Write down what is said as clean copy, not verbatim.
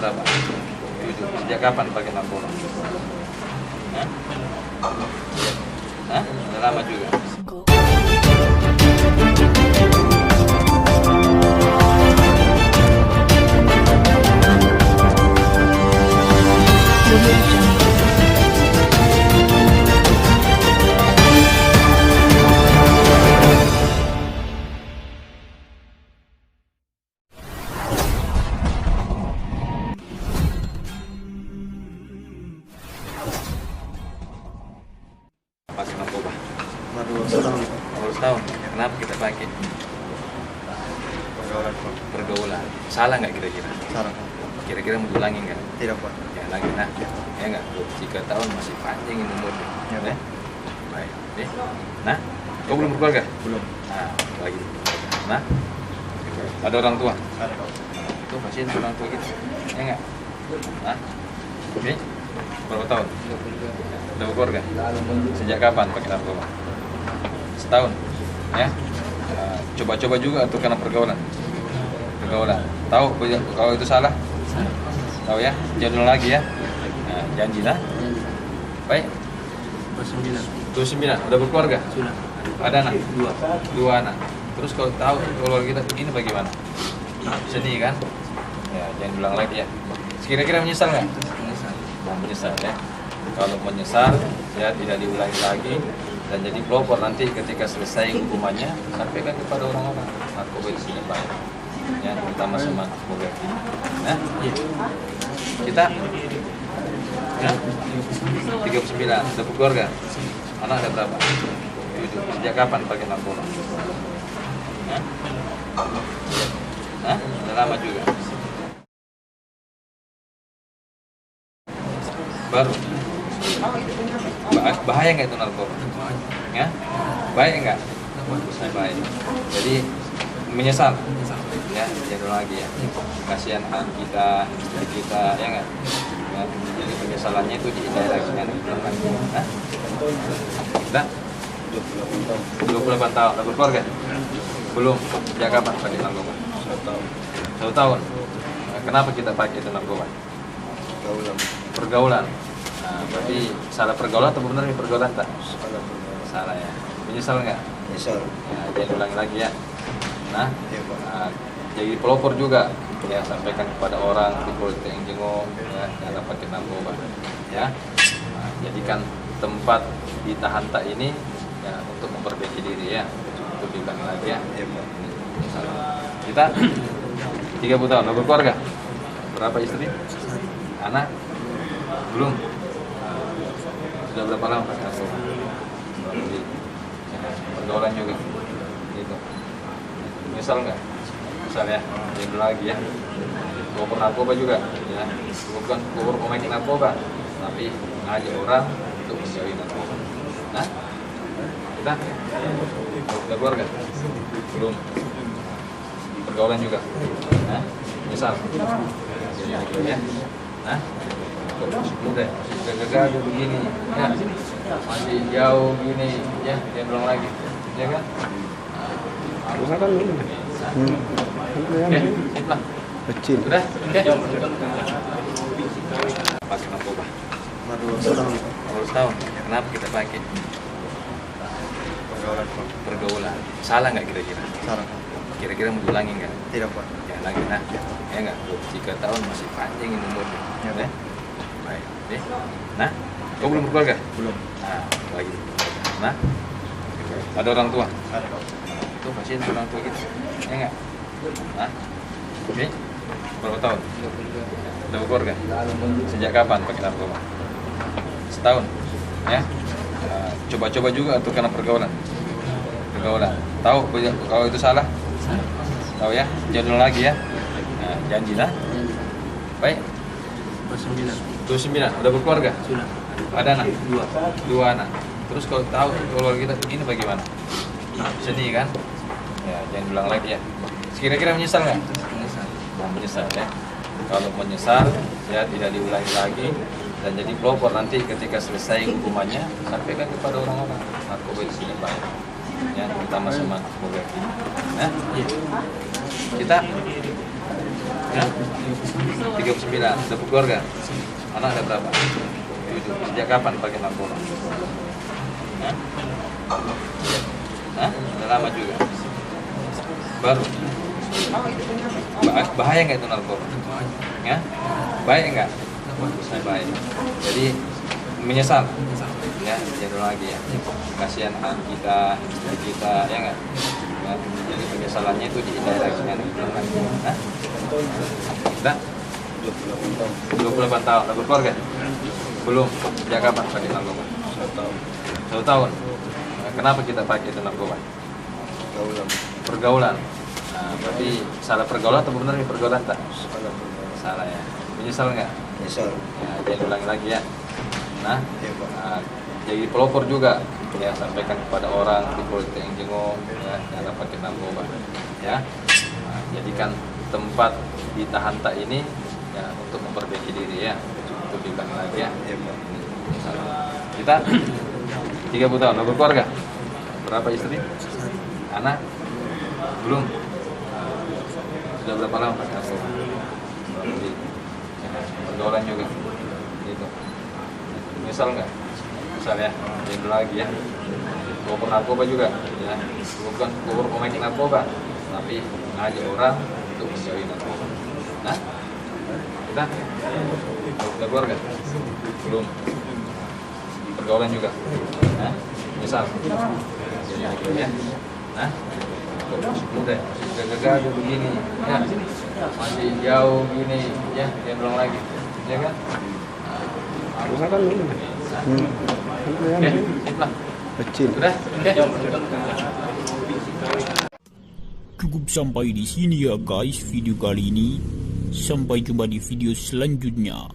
berapa? 7. Sejak kapan pakai narkoba? Hah? Hah? Udah lama juga. Pakai narkoba? Baru setahun. Baru setahun. Kenapa kita pakai? Pergaulan Pak. Pergaulan. Salah nggak kira-kira? Salah. Kira-kira mau diulangi nggak? Tidak Pak. Ya lagi nah, ya nggak? 3 tahun masih panjang ini umurnya. Ya, Pak. Baik. Nah, kau belum berkeluarga? Belum. Nah, lagi. Nah, ada orang tua? Ada Pak. Itu pasien orang tua gitu. Ya nggak? Nah, ini berapa tahun? Udah berkeluarga? Sejak kapan pakai narkoba? Setahun. Ya. Coba-coba juga atau karena pergaulan? Pergaulan. Tahu kalau itu salah? Tahu ya? Jangan lagi ya. Nah, janji lah. Baik. 29. Udah berkeluarga? Sudah. Ada anak? 2. 2 anak. Terus kalau tahu keluarga kita ini bagaimana? Sedih kan? Ya, jangan bilang lagi ya. Kira-kira menyesal nggak? Menyesal ya. Kalau menyesal, ya tidak diulangi lagi dan jadi pelopor nanti ketika selesai hukumannya sampaikan kepada orang-orang narkoba di sini baik. Ya, terutama sama mobil ini. Nah, kita ya, 39, udah berkeluarga. Anak ada berapa? 7. Sejak kapan pakai narkoba? Hah? Udah lama juga. Baru. Bahaya nggak itu narkoba? Ya? Baik nggak? Baik. Jadi menyesal. Ya, jangan lagi ya. Kasihan anak kita, istri kita, ya nggak? Ya, jadi penyesalannya itu dihindari lagi kan? Hah? Udah? 28 tahun. Udah berkeluarga? Belum. Sejak kapan pakai narkoba? 1 tahun. 1 tahun. Kenapa kita pakai itu narkoba? Pergaulan. Pergaulan. Nah, berarti salah pergaulan atau benar nih pergaulan tak? Salah. Salah ya. Menyesal nggak? Misal. Ya, jangan ulangi lagi ya. Nah, Ya Pak. jadi pelopor juga ya, sampaikan kepada orang di politik yang jenguk ya, jangan pakai narkoba ya. Nah, jadikan tempat di Tahanta ini ya untuk memperbaiki diri ya, untuk diulangi lagi ya. Ya Pak. Kita 30 tahun, udah berkeluarga? Berapa istri? Anak? Belum? Sudah berapa lama pakai narkoba? Jadi, pergaulan juga gitu. Misal nggak? Misal ya, jadi lagi ya. Pelopor narkoba juga ya. Bukan pelopor pemain narkoba, tapi ngajak orang untuk menjauhi narkoba. Nah, kita udah keluarga? Belum. Pergaulan juga. Nah, misal jadi lagi ya. Nah, udah gagal begini ya, masih jauh gini ya, dia belum lagi ya kan. Usahakan dulu. Oke, sip lah. Kecil. Udah, oke. Pakai narkoba. Baru setahun. Baru setahun. Kenapa kita pakai? Pergaulan Pak. Pergaulan. Salah nggak kira-kira? Salah. Kira-kira mau diulangi nggak? Tidak Pak. Ya lagi nah, ya nggak? 3 tahun masih panjang ini umurnya. Ya, Pak. Baik. Nah, kau belum berkeluarga? Belum. Nah, lagi. Nah, ada orang tua? Ada Pak. Itu pasien orang tua gitu. Ya nggak? Nah, oke. Berapa tahun? Udah berkeluarga? Sejak kapan pakai narkoba? Setahun. Ya. Coba-coba juga atau karena pergaulan? Pergaulan. Tahu kalau itu salah? Tahu ya? Jangan lagi ya. Nah, janji lah. Baik. 29. Udah berkeluarga? Sudah. Ada anak? 2. 2 anak. Terus kalau tahu keluarga kita ini bagaimana? Sedih kan? Ya, jangan bilang lagi ya. Kira-kira menyesal nggak? Menyesal ya. Kalau menyesal, ya tidak diulangi lagi dan jadi pelopor nanti ketika selesai hukumannya sampaikan kepada orang-orang narkoba di sini baik. Ya, terutama sama mobil ini. Nah, kita Ya? 39. Udah berkeluarga? Anak ada berapa? 7. Sejak kapan pakai narkoba? Hah? Hah? Udah lama juga? Baru? Bahaya nggak itu narkoba? Ya? Baik nggak? Baik. Jadi menyesal? Ya, jangan lagi ya. Kasihan anak kita, istri kita, ya nggak? Ya, jadi penyesalannya itu dihindari lagi kan? Hah? Udah? 28 tahun. Udah berkeluarga? Belum. Sejak kapan pakai narkoba? 1 tahun. 1 tahun. Kenapa kita pakai itu narkoba? Pergaulan. Pergaulan. Nah, berarti salah pergaulan atau benar pergaulan tak? Salah. Salah ya. Menyesal nggak? Misal. Ya, jangan ulangi lagi ya. Nah, Ya, Pak. jadi pelopor juga ya, sampaikan kepada orang di politik yang jenguk ya, jangan pakai narkoba ya. Nah, jadikan tempat di Tahanta ini ya untuk memperbaiki diri ya. Cukup diulangi lagi ya. Ya, Pak. Kita 30 tahun, udah berkeluarga? Berapa istri? Anak? Belum? Sudah berapa lama pakai narkoba? Pergaulan juga gitu. Misal nggak? Misal ya, jadi lagi ya. Pelopor narkoba juga ya. Bukan pelopor pemain narkoba, tapi ngajak orang untuk menjauhi narkoba. Nah, kita udah keluarga? Belum. Pergaulan juga. Nah, misal jadi lagi ya. Nah, udah gagal begini ya, masih jauh gini ya, dia belum lagi ya kan. Misalkan dulu. Oke, itulah Kecil. udah oke. Cukup sampai di sini ya guys video kali ini. Sampai jumpa di video selanjutnya.